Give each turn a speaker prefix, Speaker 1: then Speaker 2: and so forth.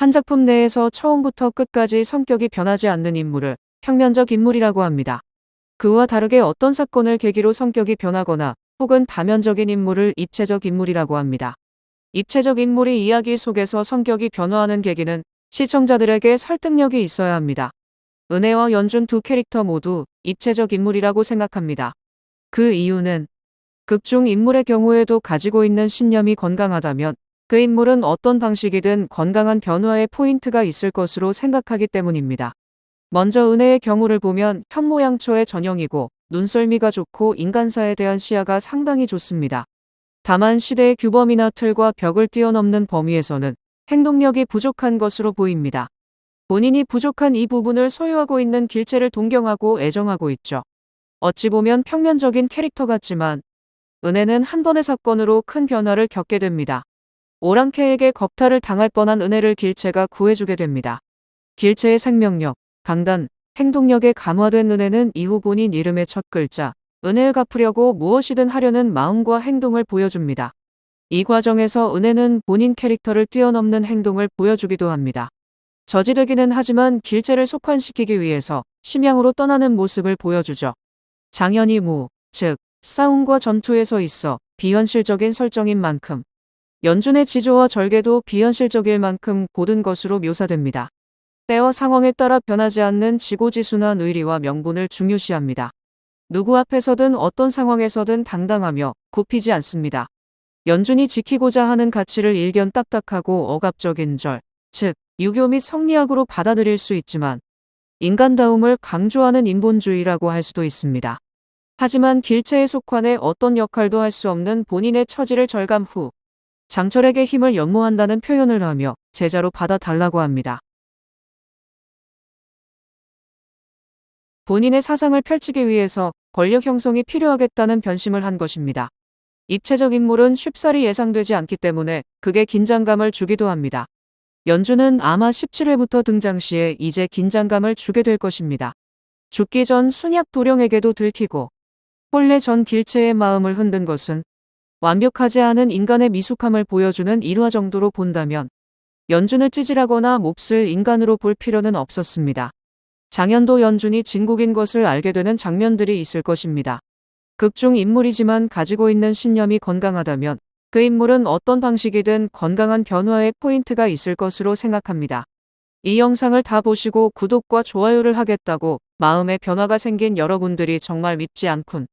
Speaker 1: 한 작품 내에서 처음부터 끝까지 성격이 변하지 않는 인물을 평면적 인물이라고 합니다. 그와 다르게 어떤 사건을 계기로 성격이 변하거나 혹은 다면적인 인물을 입체적 인물이라고 합니다. 입체적 인물이 이야기 속에서 성격이 변화하는 계기는 시청자들에게 설득력이 있어야 합니다. 은혜와 연준 두 캐릭터 모두 입체적 인물이라고 생각합니다. 그 이유는 극중 인물의 경우에도 가지고 있는 신념이 건강하다면 그 인물은 어떤 방식이든 건강한 변화의 포인트가 있을 것으로 생각하기 때문입니다. 먼저 은혜의 경우를 보면 현모양처의 전형이고 눈썰미가 좋고 인간사에 대한 시야가 상당히 좋습니다. 다만 시대의 규범이나 틀과 벽을 뛰어넘는 범위에서는 행동력이 부족한 것으로 보입니다. 본인이 부족한 이 부분을 소유하고 있는 길체를 동경하고 애정하고 있죠. 어찌 보면 평면적인 캐릭터 같지만 은혜는 한 번의 사건으로 큰 변화를 겪게 됩니다. 오랑캐에게 겁탈을 당할 뻔한 은혜를 길체가 구해주게 됩니다. 길체의 생명력, 강단, 행동력에 감화된 은혜는 이후 본인 이름의 첫 글자, 은혜를 갚으려고 무엇이든 하려는 마음과 행동을 보여줍니다. 이 과정에서 은혜는 본인 캐릭터를 뛰어넘는 행동을 보여주기도 합니다. 저지르기는 하지만 길체를 속환시키기 위해서 심양으로 떠나는 모습을 보여주죠. 장현이 즉 싸움과 전투에서 있어 비현실적인 설정인 만큼 연준의 지조와 절개도 비현실적일 만큼 고든 것으로 묘사됩니다. 때와 상황에 따라 변하지 않는 지고지순한 의리와 명분을 중요시합니다. 누구 앞에서든 어떤 상황에서든 당당하며 굽히지 않습니다. 연준이 지키고자 하는 가치를 일견 딱딱하고 억압적인 즉 유교 및 성리학으로 받아들일 수 있지만 인간다움을 강조하는 인본주의라고 할 수도 있습니다. 하지만 길체의 속환에 어떤 역할도 할 수 없는 본인의 처지를 절감 후 장철에게 힘을 연모한다는 표현을 하며 제자로 받아달라고 합니다. 본인의 사상을 펼치기 위해서 권력 형성이 필요하겠다는 변심을 한 것입니다. 입체적 인물은 쉽사리 예상되지 않기 때문에 극에 긴장감을 주기도 합니다. 연준은 아마 17회부터 등장 시에 이제 긴장감을 주게 될 것입니다. 죽기 전 순약 도령에게도 들키고 혼례 전 길체의 마음을 흔든 것은 완벽하지 않은 인간의 미숙함을 보여주는 일화 정도로 본다면 연준을 찌질하거나 몹쓸 인간으로 볼 필요는 없었습니다. 장현도 연준이 진국인 것을 알게 되는 장면들이 있을 것입니다. 극중 인물이지만 가지고 있는 신념이 건강하다면 그 인물은 어떤 방식이든 건강한 변화의 포인트가 있을 것으로 생각합니다. 이 영상을 다 보시고 구독과 좋아요를 하겠다고 마음의 변화가 생긴 여러분들이 정말 밉지 않군.